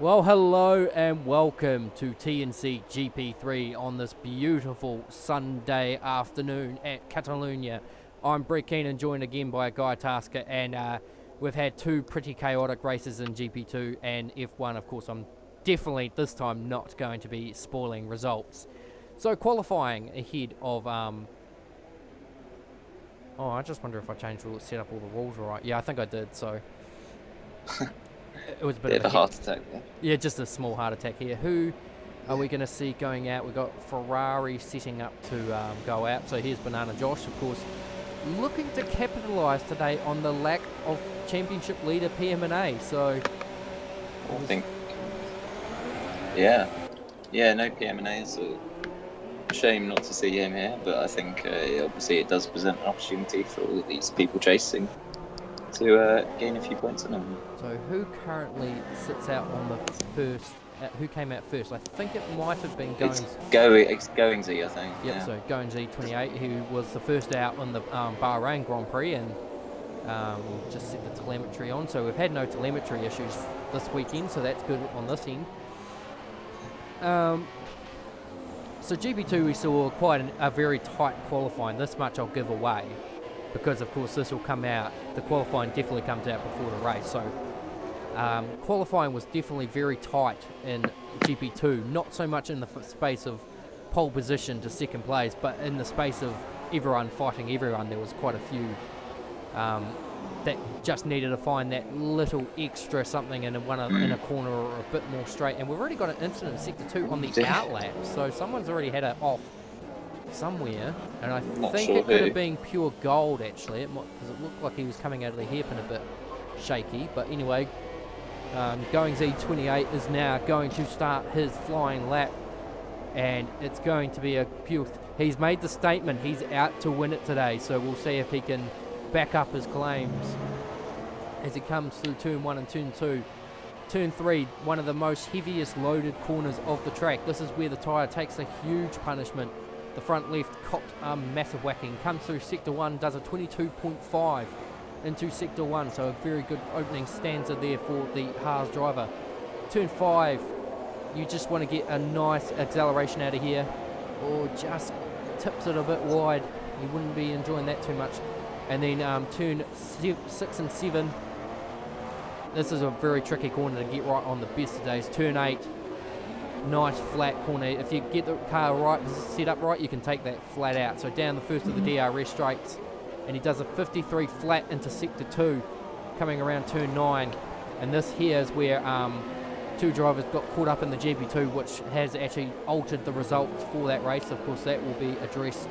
Well, hello and welcome to TNC GP3 on this beautiful Sunday afternoon at Catalonia. I'm Brett Keenan, joined again by Guy Tasker, and we've had two pretty chaotic races in GP2 and F1. Of course, I'm definitely this time not going to be spoiling results. So qualifying ahead of... I just wonder if I set up all the rules right. Yeah, I think I did, so... It was a bit of a heart attack. Yeah, just a small heart attack here. Who are we going to see going out? We've got Ferrari setting up to go out. So here's Banana Josh, of course, looking to capitalise today on the lack of championship leader PM&A. So I think, no PM&A is a shame not to see him here, but I think obviously it does present an opportunity for all of these people chasing to gain a few points on him. So who currently sits out on the first? Who came out first? I think it might have been Goings. It's Goingsy, I think. Yep, yeah. So Goingsy 28, who was the first out on the Bahrain Grand Prix, and we'll just set the telemetry on. So we've had no telemetry issues this weekend, so that's good on this end. So GP2 we saw quite a very tight qualifying. This much I'll give away, because of course this will come out, the qualifying definitely comes out before the race. So qualifying was definitely very tight in GP2, not so much in the space of pole position to second place, but in the space of everyone fighting everyone. There was quite a few that just needed to find that little extra something in a corner or a bit more straight. And we've already got an incident in Sector 2 on the outlap, so someone's already had it off somewhere, and I think it could have been Pure Gold actually, because it looked like he was coming out of the hairpin a bit shaky. But anyway, Going Z28 is now going to start his flying lap, and it's going to be a pure... He's made the statement he's out to win it today, so we'll see if he can back up his claims as he comes through Turn 1 and Turn 2. Turn 3, one of the most heaviest loaded corners of the track. This is where the tyre takes a huge punishment. The front left copped a massive whacking. Comes through Sector 1, does a 22.5 into Sector 1. So a very good opening stanza there for the Haas driver. Turn 5, you just want to get a nice acceleration out of here, or just tips it a bit wide. You wouldn't be enjoying that too much. And then turn 6 and 7. This is a very tricky corner to get right on the best of days. Turn 8. Nice flat corner. If you get the car right, set up right, you can take that flat out. So down the first of the DRS straights, and he does a 53 flat into Sector 2, coming around Turn 9. And this here is where two drivers got caught up in the GP2, which has actually altered the results for that race. Of course, that will be addressed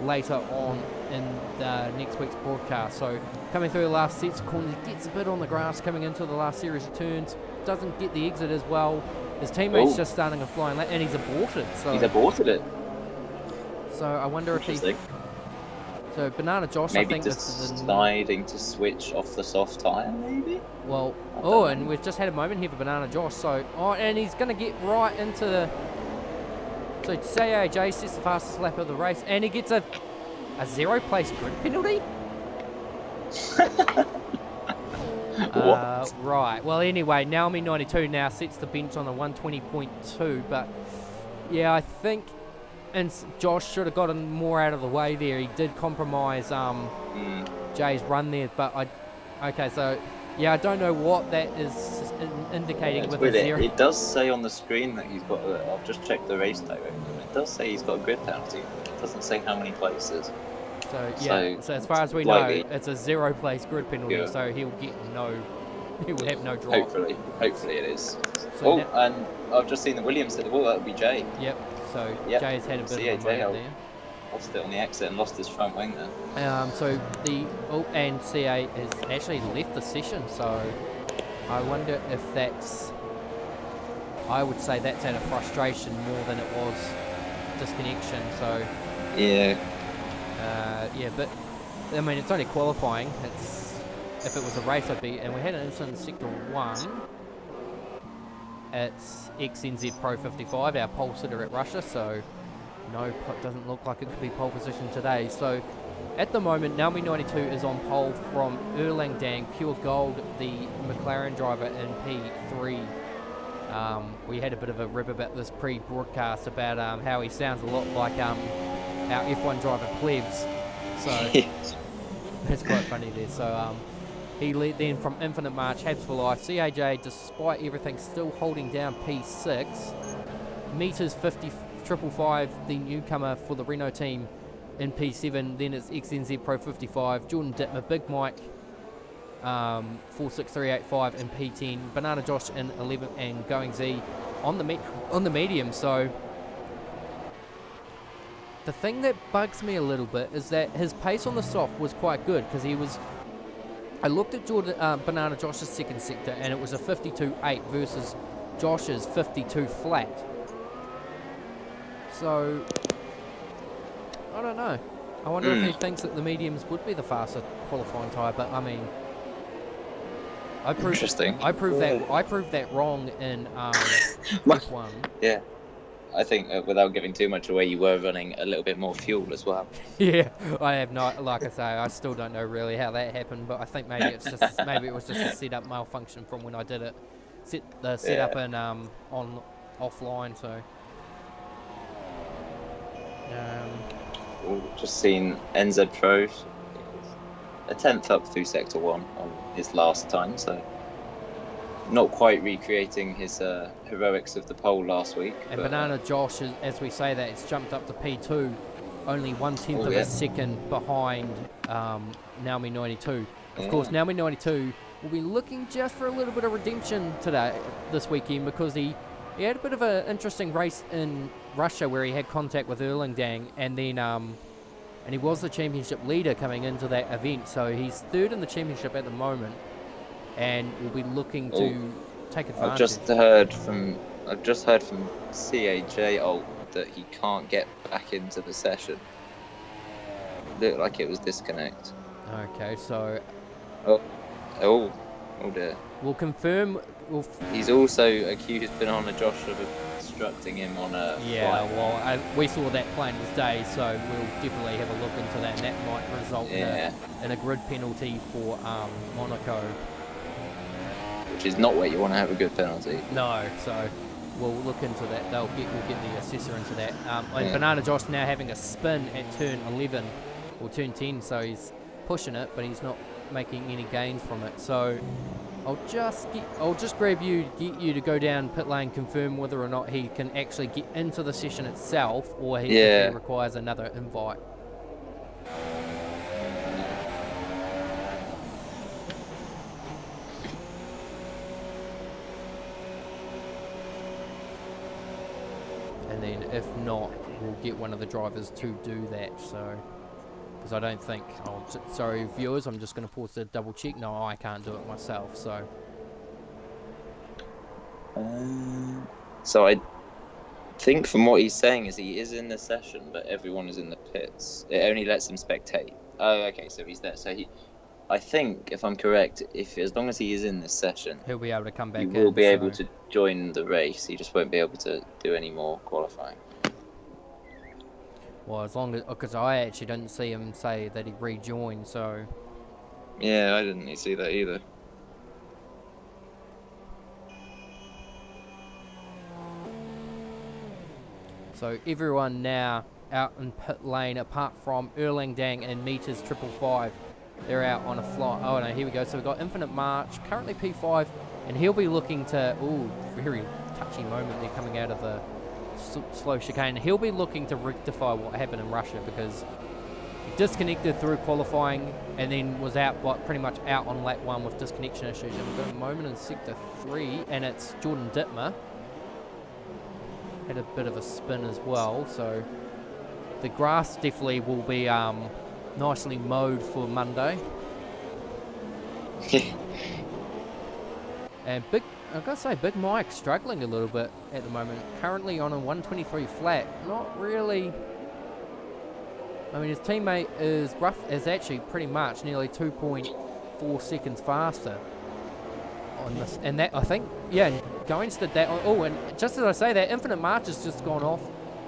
later on in the next week's broadcast. So coming through the last sets of corners, gets a bit on the grass coming into the last series of turns, doesn't get the exit as well. His teammate's just starting a flying lap, and he's aborted. So he's aborted it. So I wonder if he... So Banana Josh, maybe I think this is deciding to switch off the soft tyre, maybe? Well, and we've just had a moment here for Banana Josh. So, and he's going to get right into the... So CAJ sets the fastest lap of the race, and he gets a 0-place grid penalty? Right. Well, anyway, Naomi 92 now sets the bench on a 120.2, but yeah, I think Josh should have gotten more out of the way there. He did compromise Jay's run there, but so yeah, I don't know what that is indicating with the zero. It does say on the screen that he's got I've just checked the race directive. It does say he's got a grid penalty. It doesn't say how many places. So yeah, so as far as we know, it's a 0-place grid penalty, so he will have no drop. Hopefully it is. So and I've just seen the Williams hit the wall. That would be Jay. Yep. So Jay's had a bit of a moment there. Lost it on the exit and lost his front wing there. And CA has actually left the session, so I wonder if that's... I would say that's out of frustration more than it was disconnection. So yeah. But I mean, it's only qualifying. If it was a race, and we had an incident in Sector 1. It's XNZ Pro 55, our pole sitter at Russia, so no, it doesn't look like it could be pole position today. So at the moment, Naomi 92 is on pole from Erlang Dang, Pure Gold, the McLaren driver in P3, We had a bit of a rib about this pre-broadcast about how he sounds a lot like our F1 driver Plebs. So that's quite funny there. So he led then from Infinite March, Habs for Life. CAJ, despite everything, still holding down P6. Meters 505, the newcomer for the Renault team in P7. Then it's XNZ Pro 55. Jordan Dittmer, Big Mike 46385 in P10. Banana Josh in 11 and Going Z on the medium. So the thing that bugs me a little bit is that his pace on the soft was quite good, because I looked at Banana Josh's second sector, and it was a 52.8 versus Josh's 52 flat. So I don't know. I wonder if he thinks that the mediums would be the faster qualifying tyre, but I mean, I proved that wrong in F1. Yeah. I think without giving too much away, you were running a little bit more fuel as well. Yeah, I have not. Like I say, I still don't know really how that happened, but I think maybe it was just a setup malfunction from when I did it. Set up in on offline. So we've just seen NZ Pro a 10th up through sector 1 on his last time, so not quite recreating his heroics of the pole last week. And Banana Josh, as we say that, it's jumped up to P2, only 1/10 of a second behind Naomi 92. Of course, Naomi 92 will be looking just for a little bit of redemption this weekend, because he had a bit of an interesting race in Russia where he had contact with Erlingdang, and then and he was the championship leader coming into that event, so he's third in the championship at the moment, and will be looking to take advantage. I've just heard from CAJ that he can't get back into the session. Looked like it was disconnect. Okay, so oh dear. We'll confirm. He's also accused Banana Josh of obstructing him on a flight. Well, we saw that plain as day, so we'll definitely have a look into that, and that might result in a grid penalty for Monaco. Which is not where you want to have a good penalty. No, so we'll look into that. We'll get the assessor into that. And Banana Josh now having a spin at turn 11 or turn 10, so he's pushing it, but he's not making any gains from it. So I'll just get you to go down pit lane, confirm whether or not he can actually get into the session itself, or if he requires another invite. And then if not, we'll get one of the drivers to do that. So, because I don't think, sorry viewers, I'm just going to pause to double check. No, I can't do it myself. So I think from what he's saying is he is in the session, but everyone is in the pits. It only lets him spectate. Oh, okay, so he's there. So I think, if I'm correct, as long as he is in this session, he'll be able to come back in. He will be able to join the race. He just won't be able to do any more qualifying. Well, as long as, because I actually didn't see him say that he rejoined, so. Yeah, I didn't see that either. So everyone now out in pit lane, apart from Erlingdang and Meters 555. They're out on a flight. Oh no, here we go. So we've got Infinite March, currently P5, and he'll be looking to, very touchy moment there coming out of the slow chicane. He'll be looking to rectify what happened in Russia, because he disconnected through qualifying and then was out, pretty much out on lap 1 with disconnection issues. And we've got a moment in sector 3, and it's Jordan Dittmer. Had a bit of a spin as well, so the grass definitely will be nicely mowed for Monday. And I've got to say, Big Mike struggling a little bit at the moment. Currently on a 123 flat. Not really. I mean, his teammate is actually pretty much nearly 2.4 seconds faster on this. And that, I think, Goins did that. Oh, and just as I say that, Infinite March has just gone off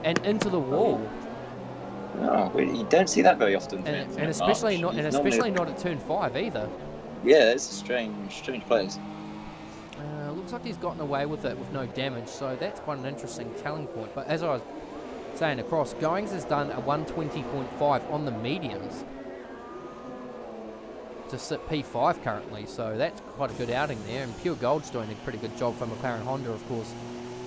and into the wall. No, you don't see that very often. And especially not at turn 5 either. Yeah, it's a strange place. looks like he's gotten away with it with no damage, so that's quite an interesting telling point. But as I was saying across, Goings has done a 120.5 on the mediums to sit P5 currently, so that's quite a good outing there. And Pure Gold's doing a pretty good job for McLaren Honda, of course.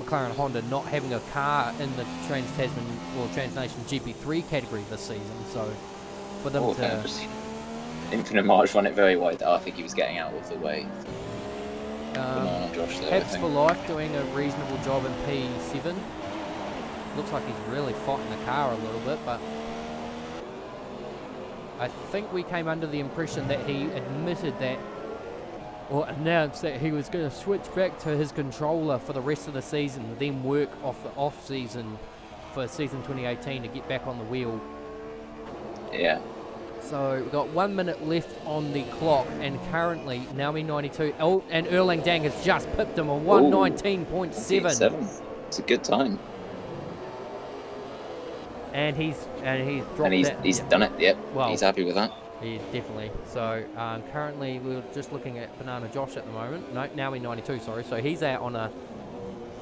McLaren Honda not having a car in the Trans-Tasman or Trans-Nation GP3 category this season, so for them to... Infinite March run it very wide. I think he was getting out of the way. Josh there, Habs for Life doing a reasonable job in P7. Looks like he's really fighting the car a little bit, but I think we came under the impression that he admitted that, or announced that he was going to switch back to his controller for the rest of the season, then work off the off-season for season 2018 to get back on the wheel. Yeah. So we've got 1 minute left on the clock, and currently Naomi 92, and Erlang Dang has just pipped him on 119.7. It's a good time. And he's dropped he's done it. Yep. Well, he's happy with that. Yeah, definitely. So currently we're just looking at Banana Josh at the moment. No, Naomi 92, sorry. So he's out on a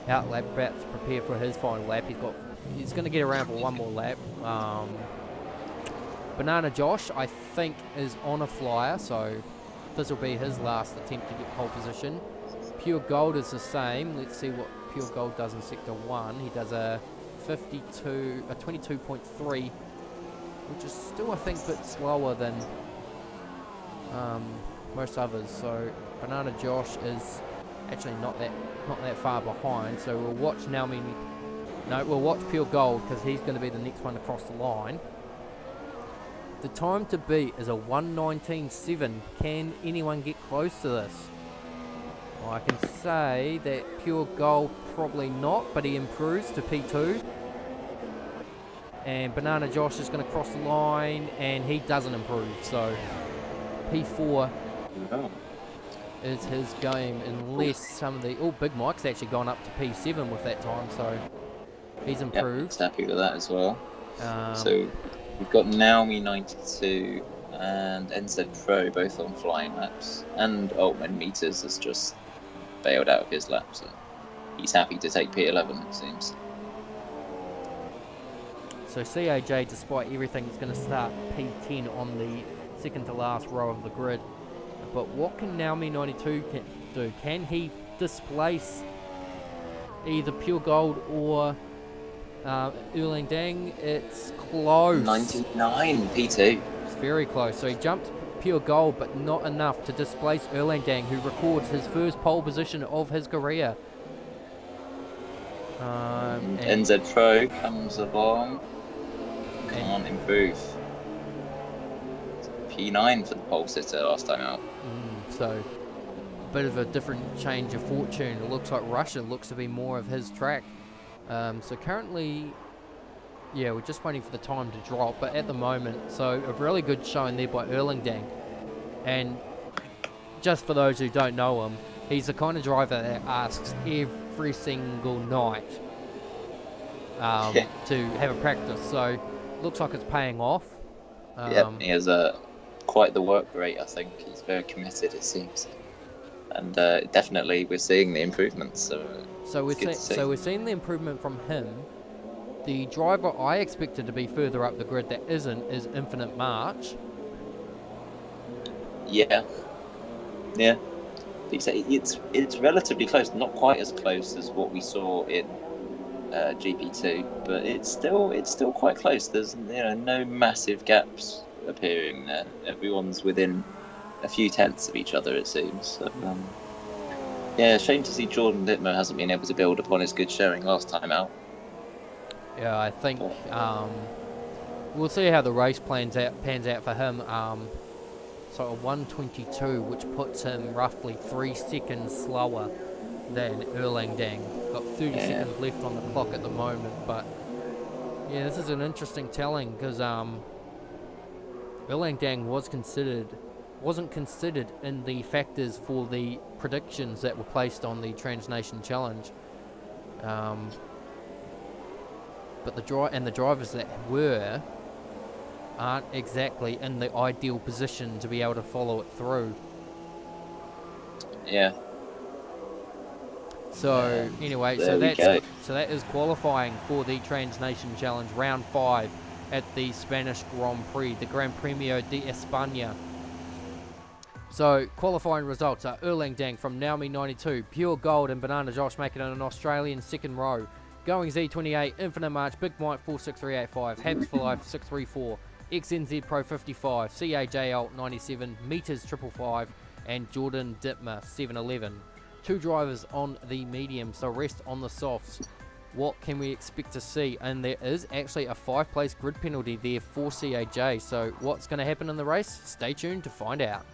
out lap, about to prepare for his final lap. He's going to get around for one more lap. Banana Josh, I think, is on a flyer, so this will be his last attempt to get pole position. Pure Gold is the same. Let's see what Pure Gold does in Sector 1. He does a 22.3, which is still, I think, a bit slower than most others. So Banana Josh is actually not that far behind. So we'll watch Naomi. No, we'll watch Pure Gold because he's going to be the next one to cross the line. The time to beat is a 119.7. Can anyone get close to this? Well, I can say that Pure Gold probably not, but he improves to P2. And Banana Josh is going to cross the line, and he doesn't improve. So P4 is his game, unless some of the... Oh, Big Mike's actually gone up to P7 with that time, so he's improved. He's happy with that as well. So we've got Naomi 92 and NZ Pro both on flying laps, and Altman Meters has just bailed out of his lap, so he's happy to take P11, it seems. So CAJ, despite everything, is going to start P10 on the second to last row of the grid. But what can Naomi 92 do? Can he displace either Pure Gold or Erlang Dang? It's close. 99 P2. It's very close. So he jumped Pure Gold, but not enough to displace Erlang Dang, who records his first pole position of his career. NZ Pro comes along. Can't improve. P9 for the pole sitter last time out. So a bit of a different change of fortune. It looks like Russia looks to be more of his track. So currently, yeah, we're just waiting for the time to drop. But at the moment, so a really good showing there by Erlang Dang. And just for those who don't know him, he's the kind of driver that asks every single night to have a practice. So looks like it's paying off. He has quite the work rate, I think. He's very committed, it seems. And definitely we're seeing the improvements. So we're seeing the improvement from him. The driver I expected to be further up the grid that isn't is Infinite March. Yeah. It's relatively close, not quite as close as what we saw in GP2, but it's still quite close. There's no massive gaps appearing there. Everyone's within a few tenths of each other, it seems. So, shame to see Jordan Dittmer hasn't been able to build upon his good showing last time out. Yeah, I think we'll see how the race pans out for him. So a 122, which puts him roughly 3 seconds slower than Erlang Dang. Got 30 seconds left on the clock at the moment, but yeah, this is an interesting telling because Erlang Dang wasn't considered in the factors for the predictions that were placed on the Trans-Nation Challenge. But the drivers that were aren't exactly in the ideal position to be able to follow it through. Yeah. So anyway, There we go. so that is qualifying for the Trans Nation Challenge round 5 at the Spanish Grand Prix, the Gran Premio de España. So qualifying results are Erlang Dang from Naomi 92, Pure Gold and Banana Josh making it an Australian second row. Going Z28, Infinite March, Big Mike 46385, Habs for Life 634, XNZ Pro 55, CAJL 97, Meters 555, and Jordan Dittmer 711. 2 drivers on the mediums, the rest on the softs. What can we expect to see? And there is actually a 5-place grid penalty there for CAJ. So what's going to happen in the race? Stay tuned to find out.